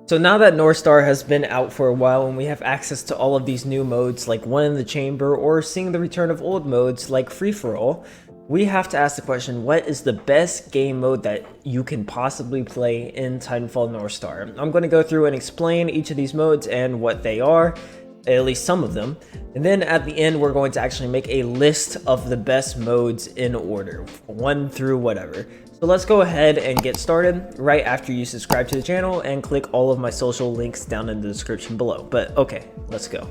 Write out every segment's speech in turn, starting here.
So now that Northstar has been out for a while and we have access to all of these new modes like One in the Chamber or seeing the return of old modes like Free For All, we have to ask the question, what is the best game mode that you can possibly play in Titanfall Northstar? I'm going to go through and explain each of these modes and what they are, at least some of them, and then at the end we're going to actually make a list of the best modes in order, 1 through whatever. So let's go ahead and get started right after you subscribe to the channel and click all of my social links down in the description below. But okay, let's go.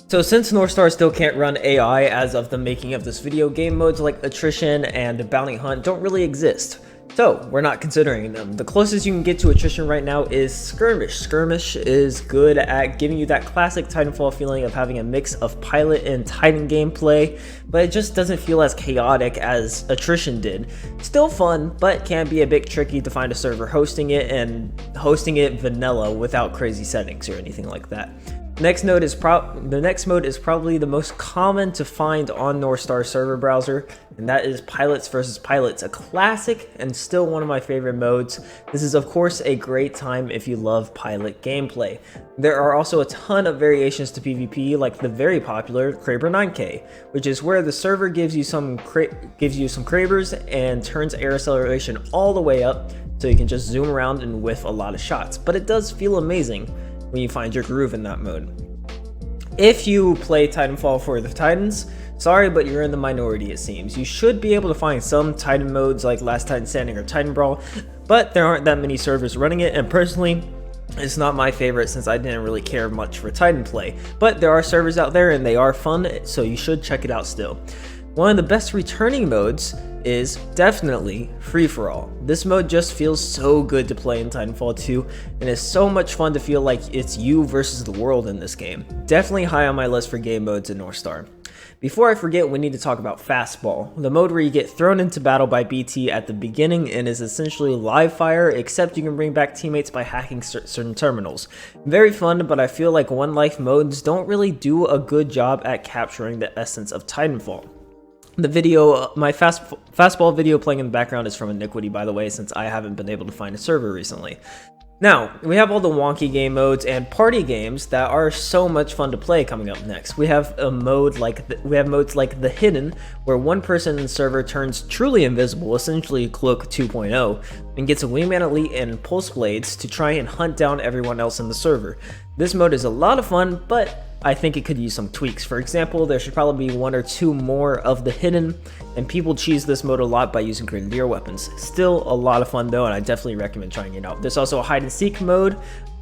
So since Northstar still can't run AI as of the making of this video, game modes like Attrition and Bounty Hunt don't really exist. So we're not considering them. The closest you can get to Attrition right now is Skirmish. Skirmish is good at giving you that classic Titanfall feeling of having a mix of pilot and Titan gameplay, but it just doesn't feel as chaotic as Attrition did. Still fun, but can be a bit tricky to find a server hosting it and hosting it vanilla without crazy settings or anything like that. The next mode is probably the most common to find on Northstar server browser, and that is Pilots vs. Pilots, a classic and still one of my favorite modes. This is of course a great time if you love pilot gameplay. There are also a ton of variations to PvP, like the very popular Kraber 9K, which is where the server gives you some Krabers and turns air acceleration all the way up so you can just zoom around and whiff a lot of shots, but it does feel amazing when you find your groove in that mode. If you play Titanfall for the Titans, sorry, but you're in the minority it seems. You should be able to find some Titan modes like Last Titan Standing or Titan Brawl, but there aren't that many servers running it, and personally, it's not my favorite since I didn't really care much for Titan play. But there are servers out there and they are fun, so you should check it out still. One of the best returning modes is definitely Free For All. This mode just feels so good to play in Titanfall 2, and it's so much fun to feel like it's you versus the world in this game. Definitely high on my list for game modes in Northstar. Before I forget, we need to talk about Fastball, the mode where you get thrown into battle by BT at the beginning and is essentially live fire, except you can bring back teammates by hacking certain terminals. Very fun, but I feel like One Life modes don't really do a good job at capturing the essence of Titanfall. The video, my fastball video playing in the background is from Iniquity, by the way, since I haven't been able to find a server recently. Now, we have all the wonky game modes and party games that are so much fun to play coming up next. We have modes like The Hidden, where one person in the server turns truly invisible, essentially Cloak 2.0, and gets a Wingman Elite and Pulse Blades to try and hunt down everyone else in the server. This mode is a lot of fun, but I think it could use some tweaks. For example, there should probably be 1 or 2 more of The Hidden, and people cheese this mode a lot by using Grenadier weapons. Still a lot of fun though, and I definitely recommend trying it out. There's also a hide and seek mode.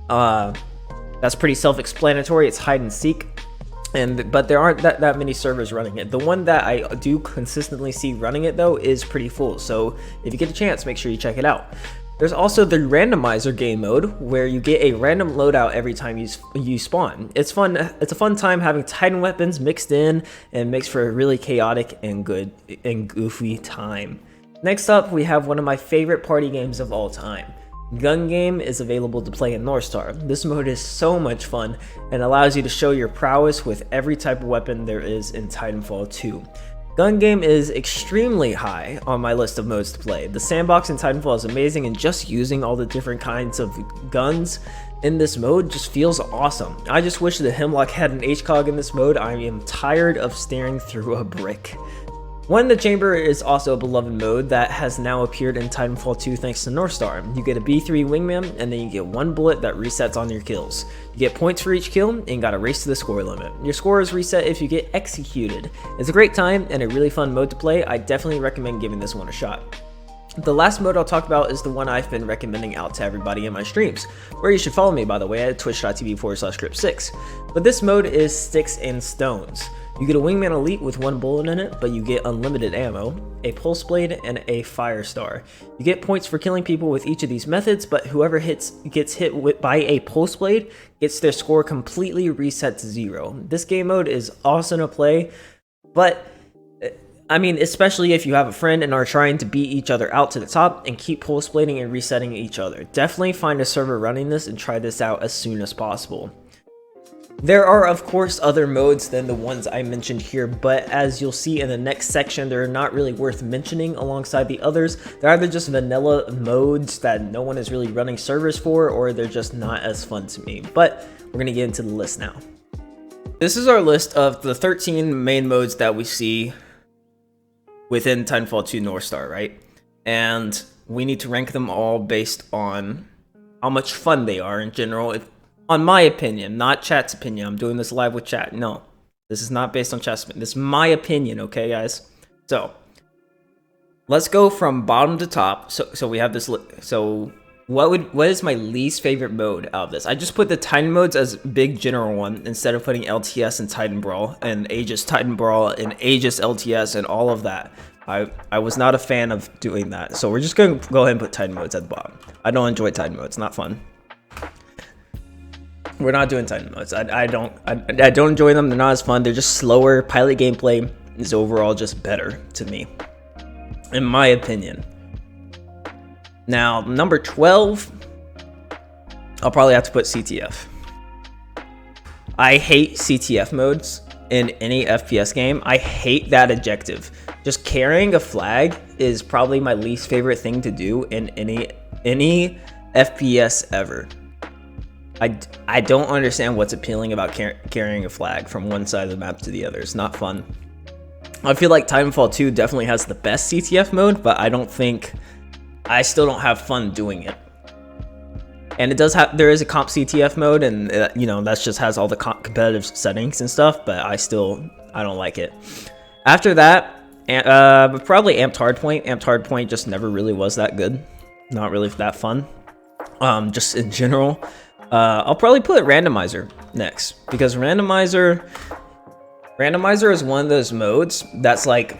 That's pretty self-explanatory. It's hide and seek, but there aren't that many servers running it. The one that I do consistently see running it though is pretty full, so if you get a chance, make sure you check it out. There's also the randomizer game mode, where you get a random loadout every time you spawn. It's fun. It's a fun time having Titan weapons mixed in, and makes for a really chaotic and good and goofy time. Next up, we have one of my favorite party games of all time. Gun Game is available to play in Northstar. This mode is so much fun and allows you to show your prowess with every type of weapon there is in Titanfall 2. Gun Game is extremely high on my list of modes to play. The sandbox in Titanfall is amazing, and just using all the different kinds of guns in this mode just feels awesome. I just wish the Hemlock had an HCOG in this mode. I am tired of staring through a brick. One in the Chamber is also a beloved mode that has now appeared in Titanfall 2 thanks to Northstar. You get a B3 Wingman, and then you get 1 bullet that resets on your kills. You get points for each kill, and gotta race to the score limit. Your score is reset if you get executed. It's a great time and a really fun mode to play. I definitely recommend giving this one a shot. The last mode I'll talk about is the one I've been recommending out to everybody in my streams, where you should follow me, by the way, at twitch.tv/Crypt6. But this mode is Sticks and Stones. You get a Wingman Elite with 1 bullet in it, but you get unlimited ammo, a Pulse Blade, and a Fire Star. You get points for killing people with each of these methods, but whoever gets hit by a Pulse Blade gets their score completely reset to 0. This game mode is awesome to play, but I mean, especially if you have a friend and are trying to beat each other out to the top and keep pulse blading and resetting each other. Definitely find a server running this and try this out as soon as possible. There are, of course, other modes than the ones I mentioned here, but as you'll see in the next section, they're not really worth mentioning alongside the others. They're either just vanilla modes that no one is really running servers for, or they're just not as fun to me. But we're gonna get into the list now. This is our list of the 13 main modes that we see within Titanfall 2 Northstar, right? And we need to rank them all based on how much fun they are in general. On my opinion, not chat's opinion. I'm doing this live with chat. No, this is not based on chat's opinion. This is my opinion, okay, guys? So, let's go from bottom to top. So we have this. So, what is my least favorite mode out of this? I just put the Titan modes as big general one instead of putting LTS and Titan Brawl and Aegis Titan Brawl and Aegis LTS and all of that. I was not a fan of doing that. So we're just gonna go ahead and put Titan modes at the bottom. I don't enjoy Titan modes. Not fun. We're not doing Titan modes. I don't enjoy them. They're not as fun. They're just slower. Pilot gameplay is overall just better to me, in my opinion. Now, number 12, I'll probably have to put CTF. I hate CTF modes in any FPS game. I hate that adjective. Just carrying a flag is probably my least favorite thing to do in any FPS ever. I don't understand what's appealing about carrying a flag from one side of the map to the other. It's not fun. I feel like Titanfall 2 definitely has the best CTF mode, but I still don't have fun doing it. And there is a comp CTF mode, and you know, that just has all the competitive settings and stuff, but I don't like it. After that, probably Amped Hardpoint. Amped Hardpoint just never really was that good. Not really that fun. Just in general. I'll probably put Randomizer next, because Randomizer is one of those modes that's like,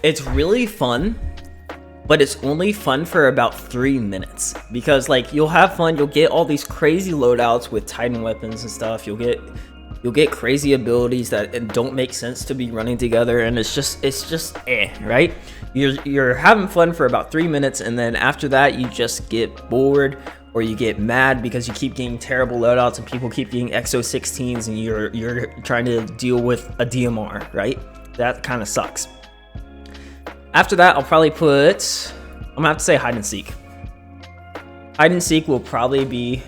it's really fun, but it's only fun for about 3 minutes, because like you'll have fun, you'll get all these crazy loadouts with Titan weapons and stuff, you'll get crazy abilities that don't make sense to be running together, and it's just right? You're having fun for about 3 minutes, and then after that you just get bored, or you get mad because you keep getting terrible loadouts and people keep getting XO16s and you're trying to deal with a DMR, right? That kind of sucks. After that, I'm gonna have to say Hide and Seek. Hide and Seek will probably be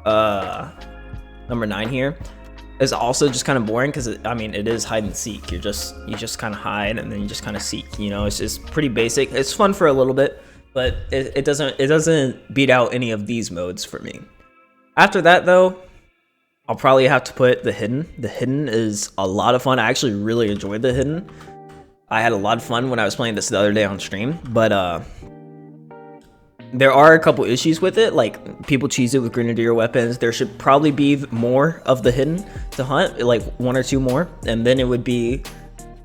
number 9 here. It's also just kind of boring because it is hide and seek. You just kind of hide and then you just kind of seek. You know, it's just pretty basic. It's fun for a little bit, but it doesn't beat out any of these modes for me. After that, though, I'll probably have to put the Hidden. The Hidden is a lot of fun. I actually really enjoyed the Hidden. I had a lot of fun when I was playing this the other day on stream, but there are a couple issues with it, like people cheese it with grenadier weapons. There should probably be more of the Hidden to hunt, like 1 or 2 more, and then it would be,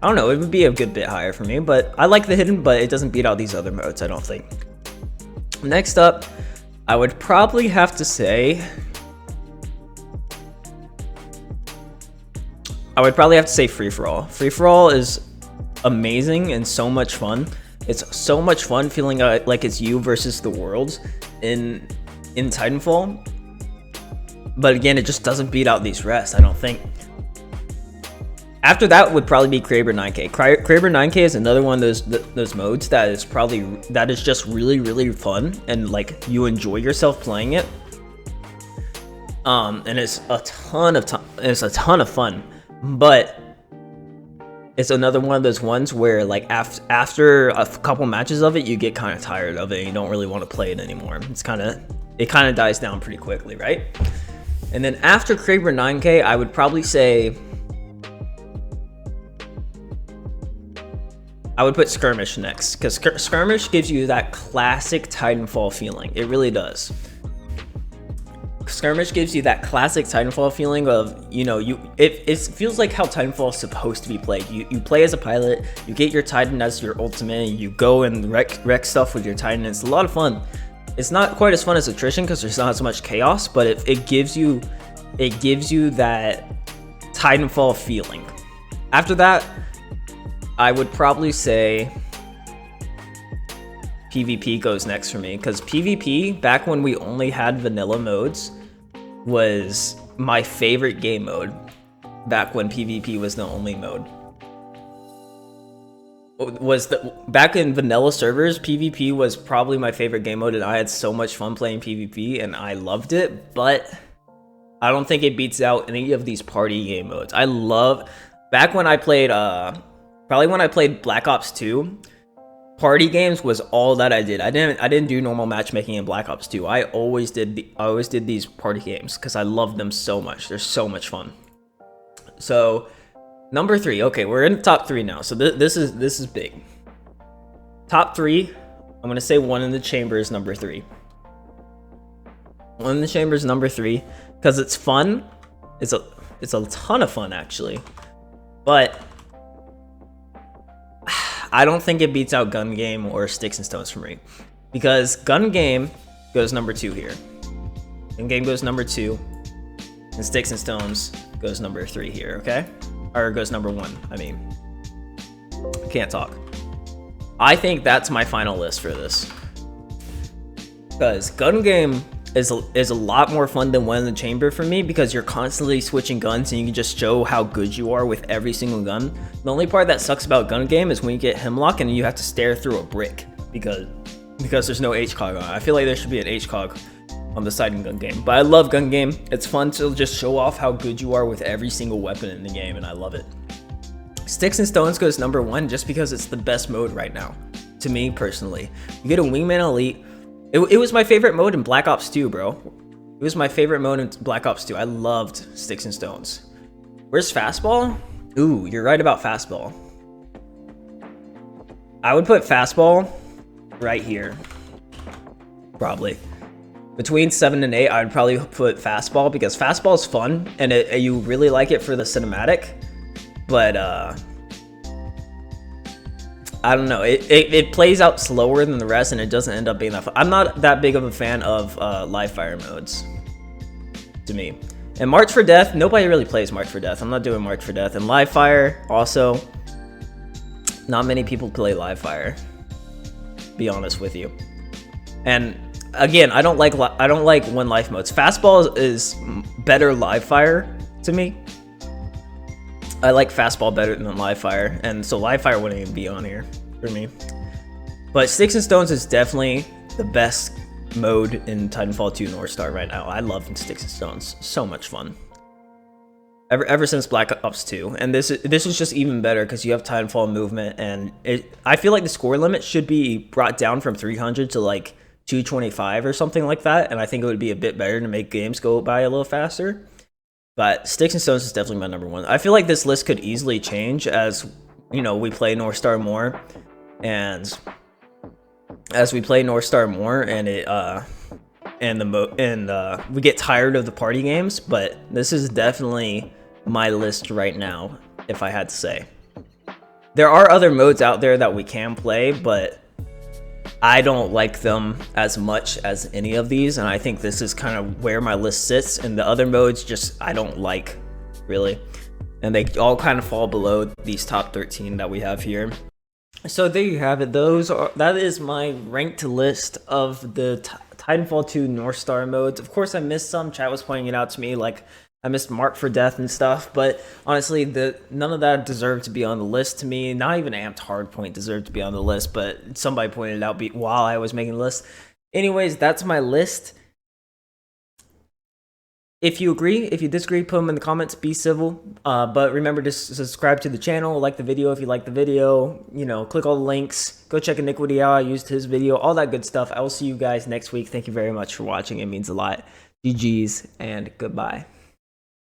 I don't know, it would be a good bit higher for me. But I like the Hidden, but it doesn't beat out these other modes, I don't think. Next up, I would probably have to say Free For All. Free For All is amazing and so much fun. It's so much fun feeling like it's you versus the world in Titanfall. But again, it just doesn't beat out these rests, I don't think. After that would probably be Kraber 9K. Kraber 9K is another one of those modes that is just really, really fun, and like you enjoy yourself playing it. And it's a ton of fun, but it's another one of those ones where like after a couple matches of it, you get kind of tired of it and you don't really want to play it anymore. It kind of dies down pretty quickly, right? And then after Kraber 9K, I would probably say I would put Skirmish next, because Skirmish gives you that classic Titanfall feeling. It really does. Skirmish gives you that classic Titanfall feeling of, you know, it feels like how Titanfall is supposed to be played. You play as a pilot, you get your Titan as your ultimate, you go and wreck stuff with your Titan. It's a lot of fun. It's not quite as fun as Attrition because there's not as much chaos, but it gives you that Titanfall feeling. After that, I would probably say PvP goes next for me, because PvP, back when we only had vanilla modes, was my favorite game mode back when PvP was the only mode. Back in vanilla servers, PvP was probably my favorite game mode, and I had so much fun playing PvP, and I loved it, but I don't think it beats out any of these party game modes. Back when I played, probably when I played Black Ops 2, party games was all that I did. I didn't do normal matchmaking in Black Ops 2. I always did these party games because I loved them so much. They're so much fun. So number 3. Okay, we're in the top 3 now. So this is big. Top 3. I'm gonna say One in the Chamber is number 3. One in the Chamber is number 3 because it's fun. It's a ton of fun actually, but I don't think it beats out Gun Game or Sticks and Stones for me, because Gun Game goes number 2 here. Gun Game goes number 2, and Sticks and Stones goes number 3 here. Okay, or goes number 1. I mean, can't talk. I think that's my final list for this, because Gun Game is a lot more fun than One in the Chamber for me, because you're constantly switching guns and you can just show how good you are with every single gun. The only part that sucks about Gun Game is when you get Hemlock and you have to stare through a brick because there's no HCOG on it. I feel like there should be an HCOG on the side in Gun Game, but I love Gun Game. It's fun to just show off how good you are with every single weapon in the game, and I love it. Sticks and Stones goes number 1 just because it's the best mode right now, to me personally. You get a Wingman Elite. It was my favorite mode in Black Ops 2, bro. It was my favorite mode in Black Ops 2. I loved Sticks and Stones. Where's Fastball? Ooh, you're right about Fastball. I would put Fastball right here. Probably. Between 7 and 8, I would probably put Fastball, because Fastball is fun, and you really like it for the cinematic. But, I don't know, it plays out slower than the rest, and it doesn't end up being that fun. I'm not that big of a fan of live fire modes, to me. And March for Death, nobody really plays March for Death. I'm not doing March for Death. And live fire, also, not many people play live fire, be honest with you. And again, I don't like one life modes. Fastball is better live fire to me. I like Fastball better than live fire, and so live fire wouldn't even be on here for me. But Sticks and Stones is definitely the best mode in Titanfall 2 Northstar right now. I love Sticks and Stones. So much fun. Ever since Black Ops 2, and this is just even better because you have Titanfall movement, and I feel like the score limit should be brought down from 300 to like 225 or something like that, and I think it would be a bit better to make games go by a little faster. But Sticks and Stones is definitely my number 1. I feel like this list could easily change as, you know, we play Northstar more, and as we play Northstar more, and we get tired of the party games. But this is definitely my list right now, if I had to say. There are other modes out there that we can play, but I don't like them as much as any of these, and I think this is kind of where my list sits, and the other modes just I don't like, really. And they all kind of fall below these top 13 that we have here. So there you have it. That is my ranked list of the Titanfall 2 Northstar modes. Of course, I missed some. Chat was pointing it out to me, like I missed Mark for Death and stuff, but honestly, none of that deserved to be on the list to me. Not even Amped Hardpoint deserved to be on the list, but somebody pointed it out while I was making the list. Anyways, that's my list. If you agree, if you disagree, put them in the comments, be civil. But remember to subscribe to the channel, like the video if you like the video, you know, click all the links, go check Iniquity out, I used his video, all that good stuff. I will see you guys next week. Thank you very much for watching, it means a lot. GG's and goodbye.